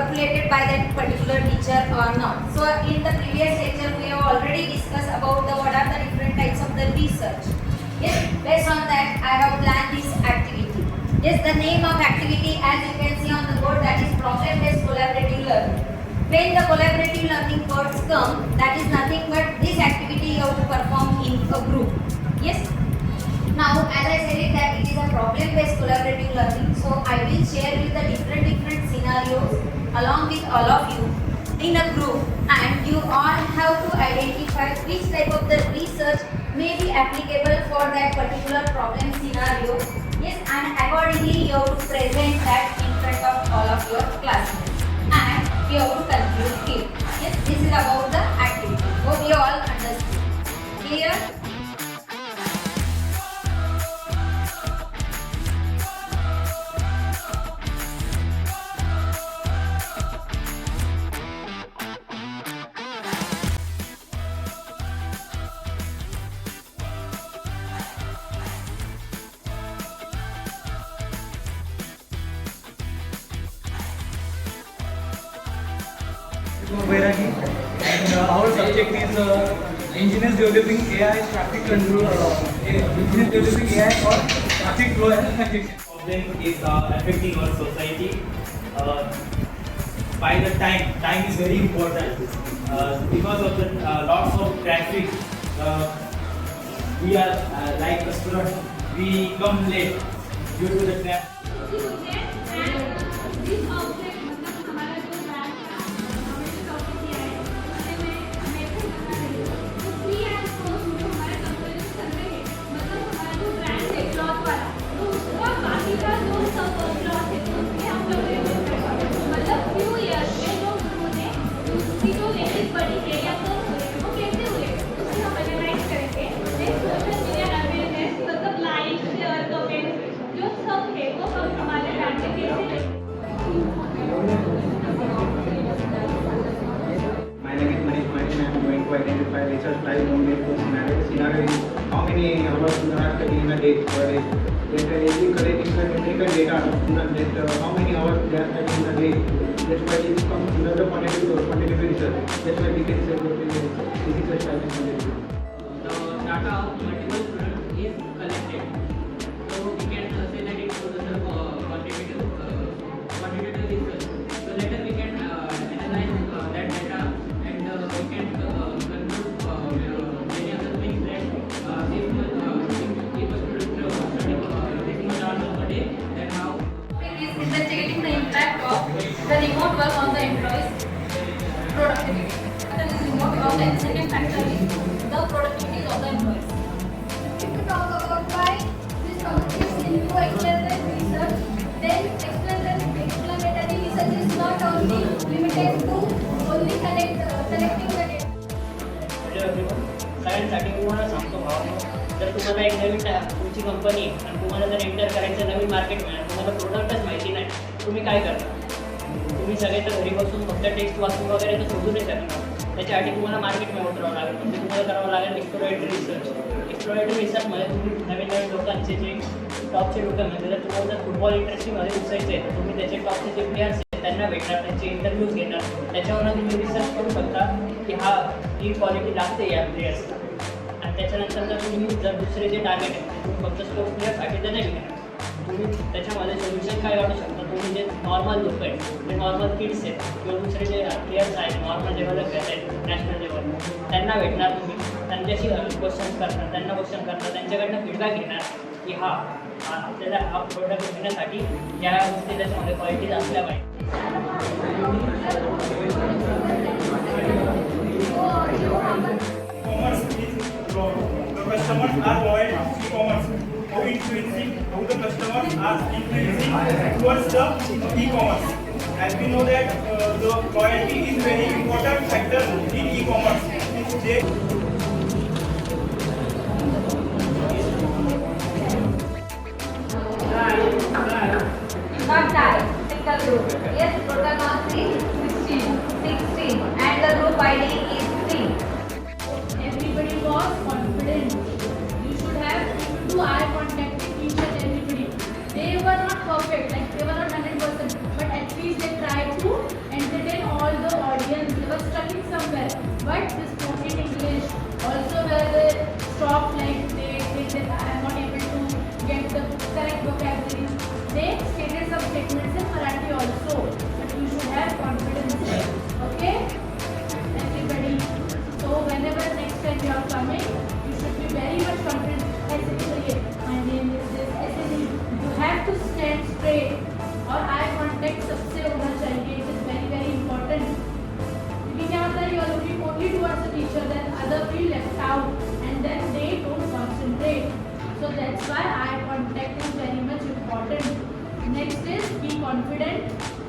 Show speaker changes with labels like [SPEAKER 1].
[SPEAKER 1] percolated by that particular teacher or not. So in the previous lecture we have already discussed about what are the different types of the research. Yes, based on that I have planned this activity. Yes, the name of activity, as you can see on the board, that is problem based collaborative learning. When the collaborative learning words come, that is nothing but this activity you have to perform in a group. Yes. Now, as I said it that it is a problem-based collaborative learning, so I will share with the different scenarios along with all of you in a group, and you all have to identify which type of the research may be applicable for that particular problem scenario. Yes, and accordingly you have to present that in front of all of your classmates, and you have to conclude it. Yes, this is about the activity. Hope you all understood. Clear?
[SPEAKER 2] Vairagi, and our subject is engineers developing AI traffic control, engineers developing AI for traffic flow and congestion.
[SPEAKER 3] Problem is affecting our society. By the time is very important. Because of the lots of traffic, we are like a student, we come late due to the traffic.
[SPEAKER 4] Identify research type only for scenario. Scenario is how many hours student are studying in a day per day. Then if collecting the numerical data of student, that how many hours they are studying in a day. That's why it becomes another quantitative research. That's why we can say that this is a type of quantitative.
[SPEAKER 5] The data of multiple students is collected. So we can say that it was a quantitative research. So later we can analyze that data, and we can
[SPEAKER 1] investigating the impact of the remote work on the employees' productivity. That is remote work, and the second factor is the productivity of the employees. If we talk about why this topic is into explanatory research, then explanatory research is not only limited to only collecting the data.
[SPEAKER 5] सगळ्यांसाठी मी तुम्हाला सांगतो भावानो, जर तुम्हाला एक नवीन तुमची company आणि तुम्हाला जर एंटर करायचं नवीन मार्केट मिळालं, तुम्हाला प्रोडक्टच माहिती नाही, तुम्ही काय करता? तुम्ही सगळे तर घरी बसून फक्त टेक्स्ट वाचून वगैरे तर शोधू नाही शकणार. त्याच्यासाठी तुम्हाला मार्केटमध्ये उतरावं लागेल. म्हणजे तुम्हाला करावं लागेल एक्सप्लोरेटरी रिसर्च. एक्सप्लोरेटरी रिसर्चमध्ये तुम्ही नवीन लोकांचे जे टॉपचे लोक म्हणजे जर तुम्हाला जर फुटबॉल इंडस्ट्रीमध्ये घुसायचं आहे तर तुम्ही त्याचे टॉपचे जे प्लेयर्स आहेत त्यांना भेटणार, त्यांचे इंटरव्ह्यूज घेणार, त्याच्यावर तुम्ही रिसर्च करू शकता की ही क्वालिटी लागते या प्लेयर्सला. आणि त्याच्यानंतर जर तुम्ही जर दुसरे जे टार्गेट आहेत तुम्ही फक्त स्पोर्ट्स प्लेयरसाठी तर नाही घेणार, तुम्ही त्याच्यामध्ये सोल्युशन काय काढू शकता. तुम्ही जे नॉर्मल लोक आहेत, जे नॉर्मल किड्स आहेत किंवा दुसरे जे प्लेयर्स आहेत नॉर्मल लेवलला खेळत आहेत नॅशनल लेवल, त्यांना भेटणार, तुम्ही त्यांच्याशी क्वेश्चन्स करणार, त्यांना क्वेश्चन करणार, त्यांच्याकडनं फीडबॅक घेणार की आपल्याला हा प्रोडक्ट घेण्यासाठी या गोष्टी त्याच्यामध्ये क्वालिटीज असल्या पाहिजे.
[SPEAKER 6] The customers are loyal to e-commerce. How the customers are influencing towards the e-commerce. As we know that the loyalty is very important factor in e-commerce.
[SPEAKER 1] Not die. Take a group. Yes, total marks is 16, and the group ID is 3.
[SPEAKER 7] Everybody was confident. You should have do eye contact with each and everybody. They were not perfect, like they were not 100%, but at least they tried to somewhere. But this spoken English also where they stop, like they say that I am not able to get the correct vocabulary. They stated some statements in Marathi also, but you should have confidence there. Okay, everybody. So whenever next time you are coming, you should be very much confident. ऐसे नहीं करिए, my name is this. ऐसे नहीं. You have to stand straight. और eye contact सबसे होना चाहिए. It is very very important. क्योंकि क्या होता है, you are looking only towards the teacher, then other feel left out, and then they don't concentrate. So that's why eye contact is very much important. Next is be confident.